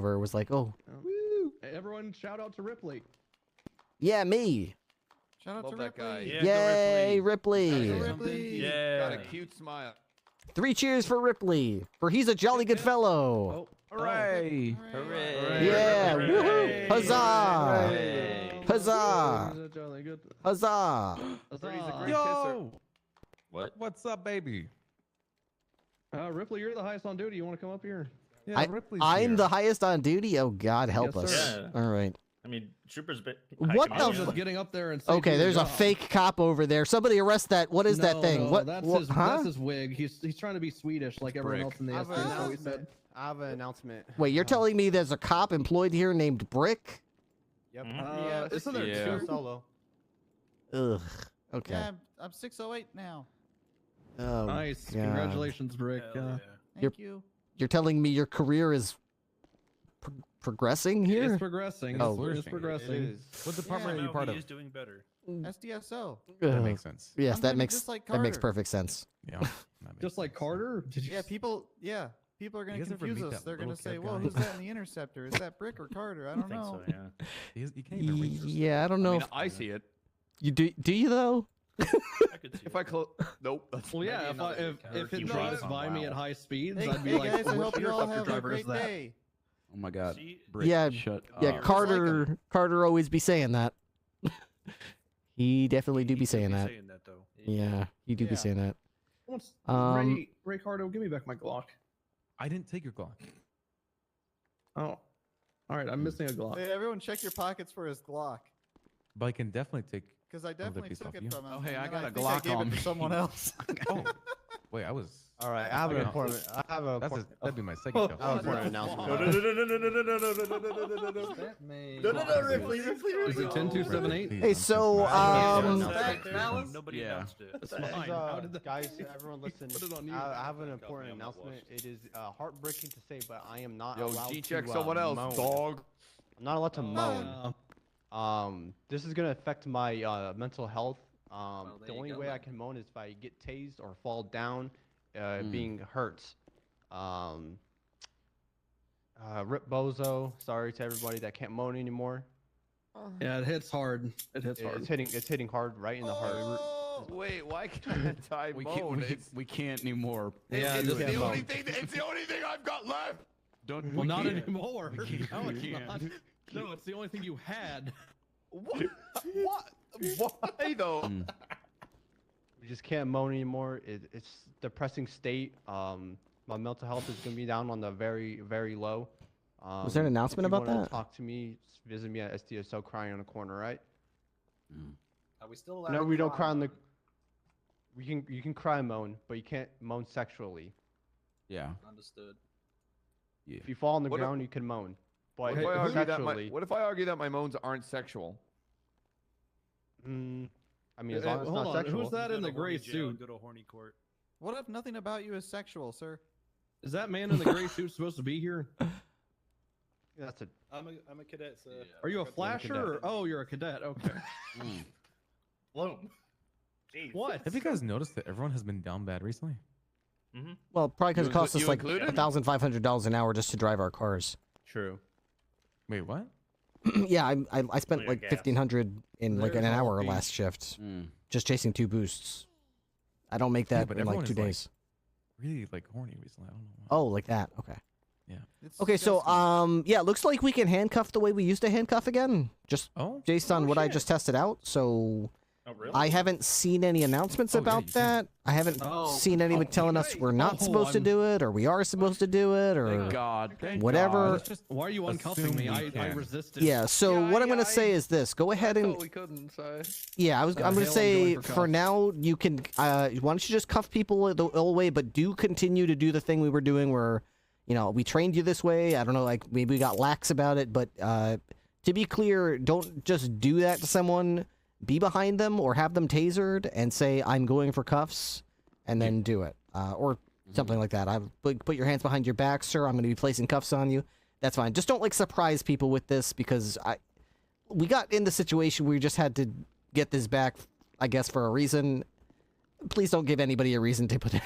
over was like, oh, Woo! Hey, everyone, shout out to Ripley. yeah, me. Shout out Love to that Ripley. guy. Yeah, Yay, Ripley. Go Ripley. Got a Yeah. cute smile. 3 cheers for Ripley, for he's a jolly good fellow. Oh, Hooray! Hooray. Yeah, Hooray. woohoo! Huzzah! Hooray. Huzzah! He's a jolly good- Huzzah! But he's a Huzzah. great Yo! What? What's up, baby? Ripley, you're the highest on duty. You want to come up here? Yeah, Ripley's I'm here. the highest on duty? Oh, God, help Yes, us. sir. All right. I mean, Trooper's bit. What I the was f- just getting up there and saying, Okay, do there's the a job. fake cop over there. Somebody arrest that. What is that No, thing? no, What? That's what his. huh? That's his wig. He's trying to be Swedish like everyone else in the I have, S3. That's what we said. I have an announcement. Wait, you're telling me there's a cop employed here named Brick? Yep. Mhm. Isn't there Yeah. two? Solo. Ugh. Okay. Yeah, I'm 608 now. Oh, Nice. God. Congratulations, Brick. Thank you. You're telling me your career is progressing here? It's progressing. Oh. It's Flourishing. progressing. It is. What department are you No, part he of? is doing better. SDSO. That Ugh. makes sense. Yes, I'm that gonna be makes just like that makes Carter. perfect sense. Yeah. that makes Just like sense. Carter. Did you? Yeah, people. Yeah, people are gonna You guys ever confuse meet us. that They're gonna little say, kid "Well, guy? who's that in the interceptor? Is that Brick or Carter? I I don't think know." so, yeah. You can't even read yourself. Yeah, I don't I know. mean, If I see it. you do. Do you though? I could see If I close, nope. That's Well, yeah. Maybe If it he drives drives on by me WoW. at high speeds, Hey, I'd be hey like, guys, I "Which hope you all interceptor have a driver is great that?" day. Oh my God. See? Brick, Yeah, shut Yeah, up. Carter always be saying that. He definitely do be He saying could that. saying that, though. Yeah, he do be Yeah. saying that. What's- Um, Ray Cardo, give me back my Glock. I didn't take your Glock. Oh, all right. I'm missing a Glock. Hey, everyone, check your pockets for his Glock, But I can definitely take. because I definitely piece took off it you. from him. Oh, hey, and I then got a think Glock gave on it to me. someone else. Oh, wait, I was. All right, I have an Okay. important. I have a. That'd be my second job. I have an important announcement. No, Ripley. Is it 10278? Please, Hey, I'm so, Nobody Yeah. announced it. That's Guys, fine. How did that- guys, everyone listen. Put it on you. I have an important me, I'm not announcement. washed. It is heartbreaking to say, but I am not Yo, allowed G-check to someone else, moan. dog. I'm not allowed to moan. This is gonna affect my mental health. The only way I can moan is if I get tased or fall down, being hurt. Rip Bozo. Sorry to everybody that can't moan anymore. Yeah, it hits hard. It hits hard. It's hitting hard right in the heart. Wait, why can't I We moan? can't, we can't anymore. Yeah, it's, just the can't only moan. thing. It's the only thing I've got left. Don't. Well, we not can't. anymore. We can't. No, We it's can't. not. No, it's the only thing you had. What? Why though? Mm. We just can't moan anymore. It's depressing state. My mental health is gonna be down on the very, very low. Was there an announcement if you about wanna that? Talk to me. Just visit me at SDSO crying on the corner, right? Mm. Are we still allowed No, to we don't cry on on the. You can cry and moan, but you can't moan sexually. Yeah. Understood. Yeah. If you fall on the What if- ground, you can moan. But What if I argue that sexually, what if I argue that my moans aren't sexual? I mean, as long as it's hold not on, sexual. who's that in Go the to horny gray jail, suit? Go to horny court. What if nothing about you is sexual, sir? Is that man in the gray suit supposed to be here? That's a. I'm a cadet, sir. Are you a flasher? Or, oh, you're a cadet. Okay. Mm. Bloom. Jeez. What? Have you guys noticed that everyone has been down bad recently? Well, probably because it You costs us you like included? $1,500 an hour just to drive our cars. True. Wait, what? Yeah, I spent Oh, yeah, like gas. 1,500 in like an There's all hour these- last shift, Mm. just chasing 2 boosts. I don't make Yeah, that but in like everyone 2 is, like, days. Really like horny recently. I don't know why. Oh, like that. Okay. It's Okay, so disgusting. yeah, looks like we can handcuff the way we used to handcuff again, just Oh. based on Oh, what I shit. just tested out. So Oh, really? I haven't seen any announcements Oh, yeah, about you can. that. I haven't Oh, seen anyone telling us we're not supposed to do it, or we are supposed to do it, or Thank God. Thank whatever. Let's just Why are you uncuffing assume me? we I can. resisted. Yeah. So Yeah, what I'm yeah, gonna say I- is this: go ahead I and thought we couldn't say. yeah, I'm Hell, gonna I'm say going for for cuffs. now you can. Why don't you just cuff people the old way, but do continue to do the thing we were doing where, you know, we trained you this way. I don't know, like maybe we got lax about it, but to be clear, don't just do that to someone. Be behind them or have them tasered and say, I'm going for cuffs, and then do it. Or something like that. Put your hands behind your back, sir. I'm going to be placing cuffs on you. That's fine. Just don't like surprise people with this, because we got in the situation where we just had to get this back, I guess, for a reason. please don't give anybody a reason to put it.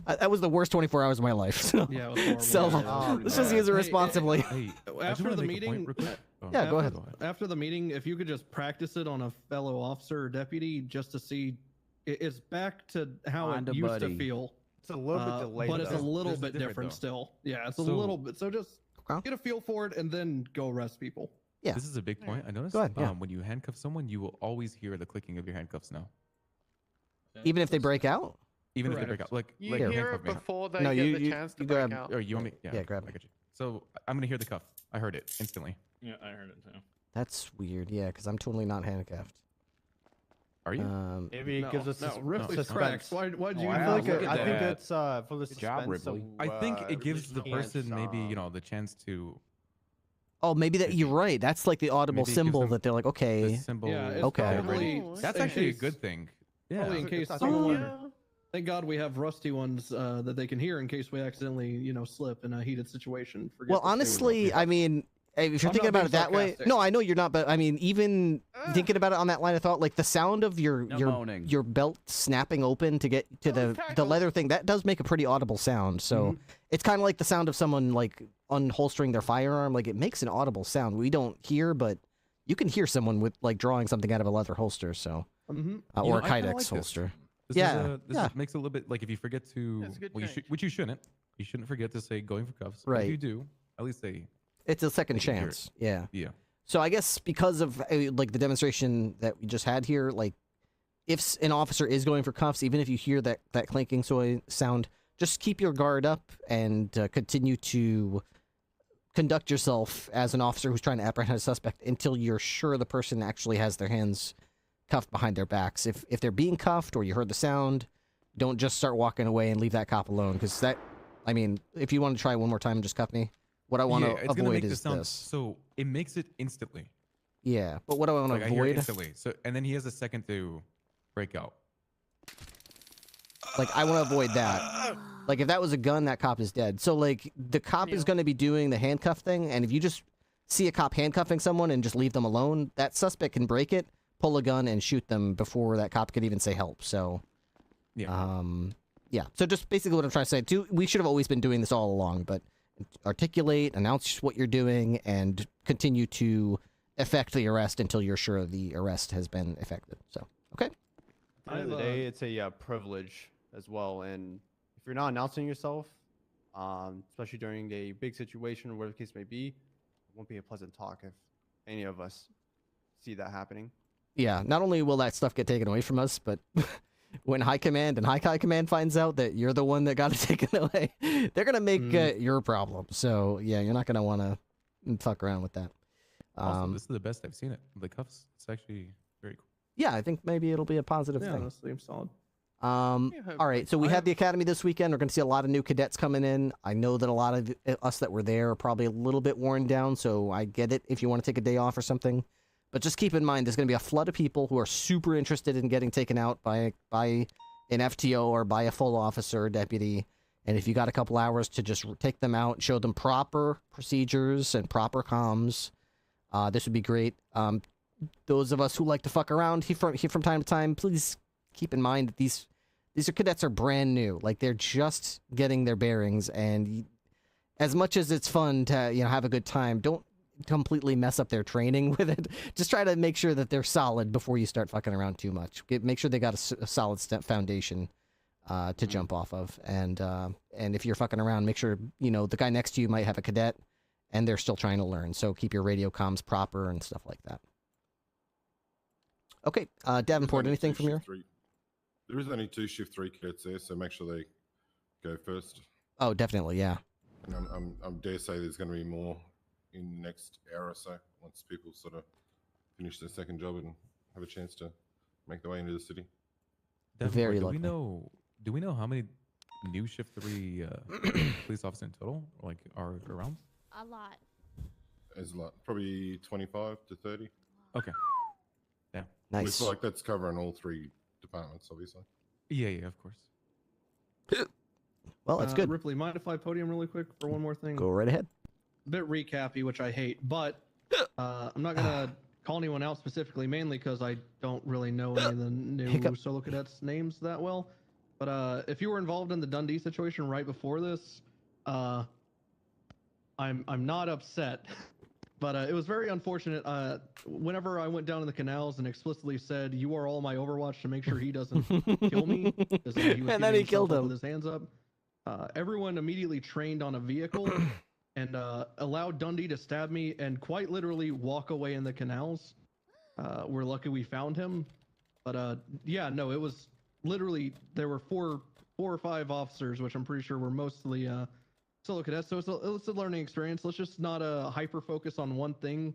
That was the worst 24 hours of my life. So, Yeah, it was horrible. so Yeah, let's just use it Hey, responsibly. Hey, I just After wanna the make a point meeting, real quick. Oh, Yeah, go after, ahead. After the meeting, if you could just practice it on a fellow officer or deputy, just to see, it's back to how Kinda it used buddy. to feel. It's a little bit delayed. But it's a though. little There's a bit different, different though. still. Yeah, it's a So- little bit. So just Okay. get a feel for it and then go arrest people. Yeah. This is a big point. I noticed. Go ahead, yeah. When you handcuff someone, you will always hear the clicking of your handcuffs now, Even if they break out. even if they Correct. break out. Like, You like hear handcuff it me. before they No, get you- the you- chance to you break grab- out. Or you want me? Yeah, grab I it. got you. So I'm gonna hear the cuff. I heard it instantly. Yeah, I heard it too. That's weird. Yeah, because I'm totally not handcuffed. Are you? Maybe it gives us no, sus- Ripley's suspense. cracks. Why'd you? Wow, I feel like look at I think that. it's for the Good job, suspense. Ripley. So, I think it gives the can't, person maybe the chance to Oh, maybe that you're Maybe. right. That's like the audible Maybe it gives symbol them that they're like, the okay. symbol. Yeah, it's Okay. probably, That's in actually a case- good thing. Probably Yeah. in case I think someone. it's- Thank God we have rusty ones that they can hear in case we accidentally, slip in a heated situation. Forget Well, to say we honestly, don't I mean, if you're I'm thinking not about being it that way, sarcastic. no, I know you're not, but I mean, even thinking about it on that line of thought, like the sound of your No your moaning. your belt snapping open to get to the leather thing, that does make a pretty audible sound. So it's kind of like the sound of someone like unholstering their firearm. Like it makes an audible sound. We don't hear, but you can hear someone with like drawing something out of a leather holster. So Mm-hmm. or You a know, I kinda Kydex like this. holster. This Yeah, makes it a little bit like if you forget to, That's a good well, change. which you shouldn't forget to say going for cuffs. But Right. if you do, at least say, It's a second can hear it. chance. Yeah. yeah. So I guess because of like the demonstration that we just had here, like if an officer is going for cuffs, even if you hear that clanking sound, just keep your guard up and continue to conduct yourself as an officer who's trying to apprehend a suspect until you're sure the person actually has their hands cuffed behind their backs. If they're being cuffed or you heard the sound, don't just start walking away and leave that cop alone, because that, I mean, if you want to try one more time and just cuff me, what I want Yeah, to it's gonna avoid make the is sound, this. so it makes it instantly. Yeah, but what do I want to Like I hear it avoid? instantly. So and then he has a second to break out. Like, I want to avoid that. Like, if that was a gun, that cop is dead. So, like, the cop is going to be doing the handcuff thing, and if you just see a cop handcuffing someone and just leave them alone, that suspect can break it, pull a gun, and shoot them before that cop could even say help. So, Yeah. yeah. So just basically what I'm trying to say, we should have always been doing this all along, but articulate, announce what you're doing, and continue to effect the arrest until you're sure the arrest has been effected. So, okay. At the end of the day, it's a privilege as well. And if you're not announcing yourself, especially during a big situation or whatever the case may be, it won't be a pleasant talk if any of us see that happening. Yeah, not only will that stuff get taken away from us, but when High Command and High Command finds out that you're the one that got it taken away, they're going to make your problem. So, yeah, you're not going to want to fuck around with that. Also, this is the best I've seen it. The cuffs. It's actually very cool. Yeah, I think maybe it'll be a positive Yeah, thing. that seems solid. All right, so we had the academy this weekend. We're going to see a lot of new cadets coming in. I know that a lot of us that were there are probably a little bit worn down, so I get it if you want to take a day off or something. But just keep in mind, there's going to be a flood of people who are super interested in getting taken out by an FTO or by a full officer or deputy. And if you got a couple hours to just take them out, show them proper procedures and proper comms, this would be great. Those of us who like to fuck around here from time to time, please keep in mind that these cadets are brand new. Like, they're just getting their bearings, and as much as it's fun to have a good time, don't completely mess up their training with it. Just try to make sure that they're solid before you start fucking around too much. Make sure they got a solid foundation to jump off of, and if you're fucking around, make sure the guy next to you might have a cadet and they're still trying to learn. So keep your radio comms proper and stuff like that. Okay, Davenport, anything from your? There is only 2 shift 3 cadets there, so make sure they go first. Oh, definitely, yeah. And I'm dare say there's going to be more in the next hour or so once people sort of finish their second job and have a chance to make their way into the city. Very do likely. Do we know how many new shift 3 police officers in total are around? A lot. There's a lot, probably 25 to 30. Okay. Yeah. Nice. It's like that's covering all 3 departments, obviously. Yeah, of course. Well, that's good. Ripley, mind if I podium really quick for one more thing? Go right ahead. Bit recappy, which I hate, but I'm not gonna call anyone out specifically, mainly because I don't really know any of the new Hiccup. solo cadets' names that well. But if you were involved in the Dundee situation right before this, I'm not upset. But it was very unfortunate. Whenever I went down in the canals and explicitly said, "You are all my Overwatch," to make sure he doesn't kill me, because he was And then he giving killed himself up him. with his hands up. Everyone immediately trained on a vehicle and allowed Dundee to stab me and quite literally walk away in the canals. We're lucky we found him. But yeah, no, it was literally, there were four or five officers, which I'm pretty sure were mostly solo cadets. So it's a learning experience. Let's just not hyper focus on one thing,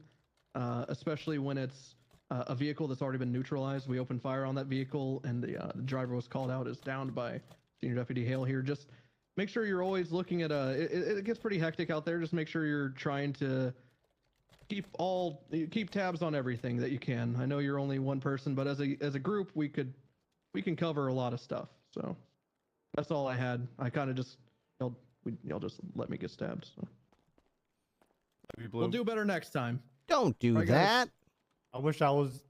especially when it's a vehicle that's already been neutralized. We opened fire on that vehicle, and the driver was called out as downed by Senior Deputy Hale here. Just make sure you're always looking at it gets pretty hectic out there. Just make sure you're trying to keep tabs on everything that you can. I know you're only one person, but as a group, we can cover a lot of stuff. So that's all I had. I kind of just y'all just let me get stabbed. So. We'll do better next time. Don't do Right, guys? that. I wish I was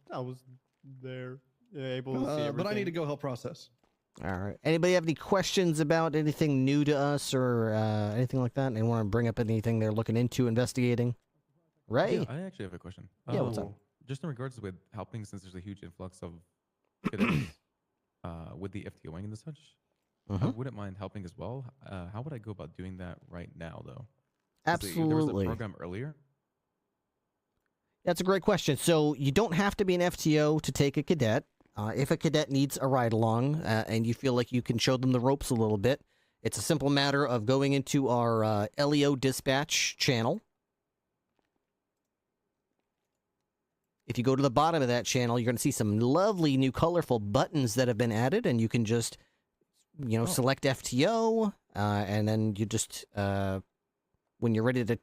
there, able to see everything. But I need to go help process. All right. Anybody have any questions about anything new to us or anything like that? And want to bring up anything they're looking into investigating? Ray? Yeah, I actually have a question. Yeah, what's up? Just in regards with helping, since there's a huge influx of cadets with the FTOing and such, I wouldn't mind helping as well. How would I go about doing that right now, though? There was Absolutely. a program earlier. That's a great question. So you don't have to be an FTO to take a cadet. If a cadet needs a ride along and you feel like you can show them the ropes a little bit, it's a simple matter of going into our LEO dispatch channel. If you go to the bottom of that channel, you're going to see some lovely new colorful buttons that have been added, and you can just, select FTO, and then you just, when you're ready to,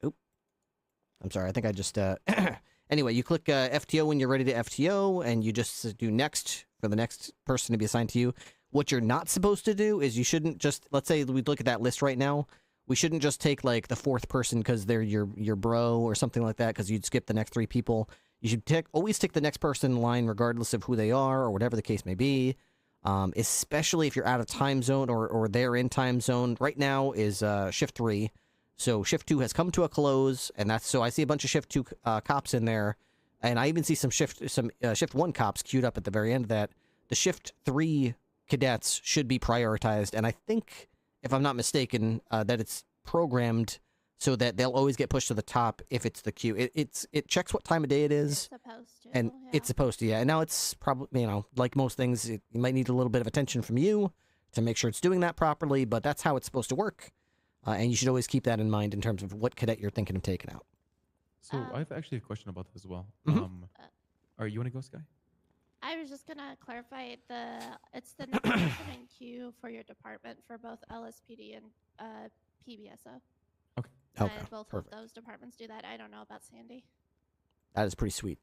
I'm sorry, I think I just, anyway, you click FTO when you're ready to FTO, and you just do next for the next person to be assigned to you. What you're not supposed to do is you shouldn't just, let's say we look at that list right now, we shouldn't just take like the fourth person because they're your bro or something like that, because you'd skip the next three people. You should always take the next person in line regardless of who they are or whatever the case may be, especially if you're out of time zone or they're in time zone. Right now is shift 3. So shift 2 has come to a close, and so I see a bunch of shift 2 cops in there, and I even see some shift 1 cops queued up at the very end of that. The shift 3 cadets should be prioritized, and I think, if I'm not mistaken, that it's programmed so that they'll always get pushed to the top if it's the queue. It checks what time of day it is. It's supposed to. And it's supposed to, yeah. And now it's probably, like most things, you might need a little bit of attention from you to make sure it's doing that properly, but that's how it's supposed to work. And you should always keep that in mind in terms of what cadet you're thinking of taking out. So I have actually a question about this as well. Mhm. All right, you want to go, Sky? I was just gonna clarify it's the next person in queue for your department for both LSPD and PBSO. Okay. Okay, Both perfect. of those departments do that. I don't know about Sandy. That is pretty sweet.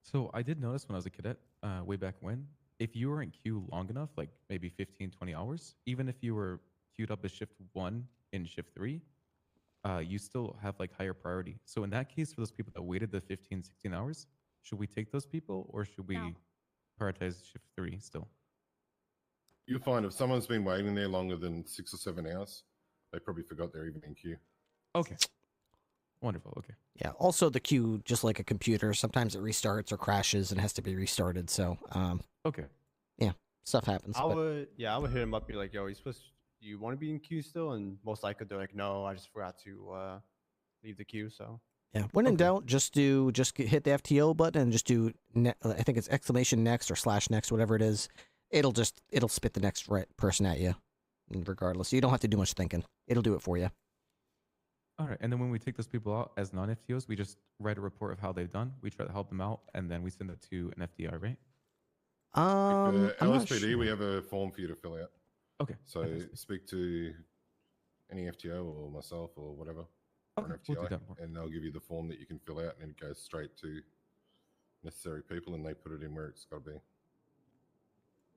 So I did notice when I was a cadet, way back when, if you were in queue long enough, like maybe 15, 20 hours, even if you were queued up as shift 1 in shift 3, you still have like higher priority. So in that case, for those people that waited the 15, 16 hours, should we take those people or should we prioritize shift 3 still? You'll find if someone's been waiting there longer than 6 or 7 hours, they probably forgot they're even in queue. Okay. Wonderful. Okay. Yeah. Also, the queue, just like a computer, sometimes it restarts or crashes and has to be restarted. So, okay. Yeah, stuff happens. I would hit him up, be like, yo, do you want to be in queue still? And most likely they're like, no, I just forgot to leave the queue. So yeah, when in doubt, just hit the FTO button and just do, I think it's exclamation next or slash next, whatever it is. It'll spit the next person at you, regardless. You don't have to do much thinking. It'll do it for you. All right. And then when we take those people out as non-FTOs, we just write a report of how they've done. We try to help them out, and then we send it to an FDI, right? I'm not LSPD, sure. we have a form for you to fill out. Okay. So speak to any FTO or myself or whatever, or an Okay, we'll do FTI, that. and they'll give you the form that you can fill out, and it goes straight to necessary people, and they put it in where it's got to be.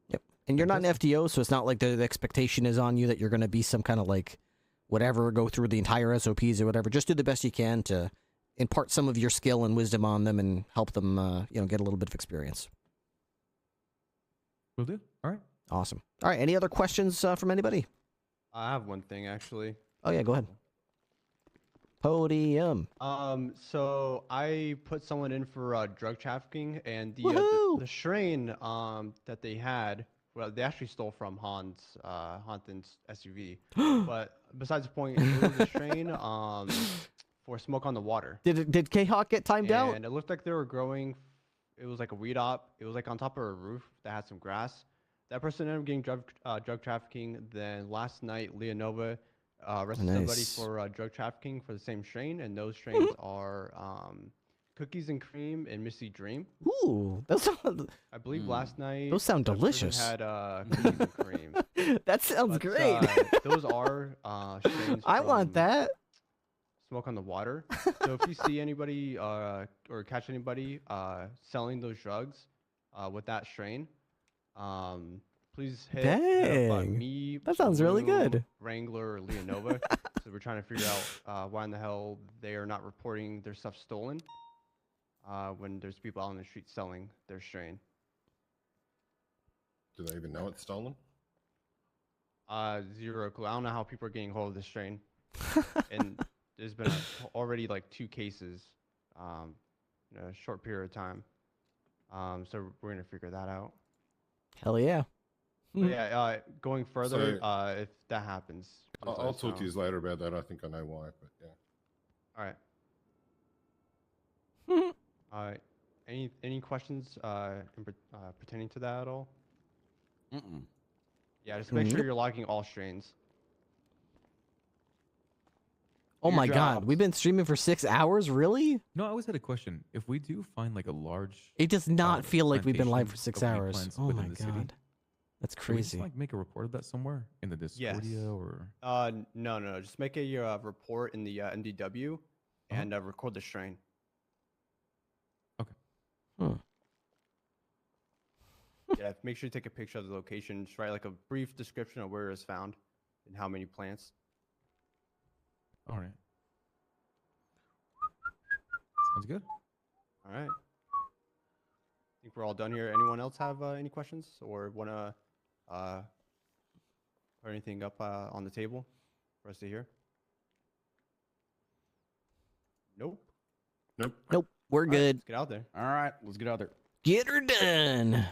Yep. And you're not an FTO, so it's not like the expectation is on you that you're going to be some kind of like whatever, go through the entire SOPs or whatever. Just do the best you can to impart some of your skill and wisdom on them and help them, get a little bit of experience. Will do. All right. Awesome. All right. Any other questions from anybody? I have one thing actually. Oh yeah, go ahead. Podium. So I put someone in for drug trafficking, and the strain that they had, well, they actually stole from Han's SUV. But besides the point, it was a strain for smoke on the water. Did K-Hawk get timed out? And it looked like they were growing. It was like a weed op. It was like on top of a roof that had some grass. That person ended up getting drug trafficking. Then last night, Leonova arrested somebody for drug trafficking for the same strain, and those strains are cookies and cream and Misty Dream. Ooh, those sound, I believe last night those sound the person delicious. Had cookies and cream. That sounds But, great. those are strains. I want from that. Smoke on the water. So if you see anybody or catch anybody selling those drugs with that strain, please hit up, Dang. me. That sounds really Bloom, good. Wrangler or Leonova. So we're trying to figure out why in the hell they are not reporting their stuff stolen when there's people out on the street selling their strain. Do they even know it's stolen? Zero clue. I don't know how people are getting hold of this strain. And there's been already like 2 cases in a short period of time. So we're gonna figure that out. Hell yeah. But yeah, going further, So- if that happens, please let I'll us talk to know. you later about that. I think I know why, but yeah. All right. Any questions pertaining to that at all? Yeah, just make sure you're logging all strains. Oh Your my god, jobs. we've been streaming for 6 hours? Really? No, I always had a question. If we do find like a large, It does not feel like we've been live for plantation 6 of weed hours. plants Oh within my the city, god. That's can we just, crazy. like make a report of that somewhere in the Discordia or? No. Just make a report in the NDW and record the strain. Hmm. Yeah, make sure you take a picture of the location. Just write like a brief description of where it is found and how many plants. All right. Sounds good. All right. I think we're all done here. Anyone else have any questions or want to put anything up on the table for us to hear? Nope. Nope. Nope, we're All right, good. let's get out there. All right, let's get out there. Get her done.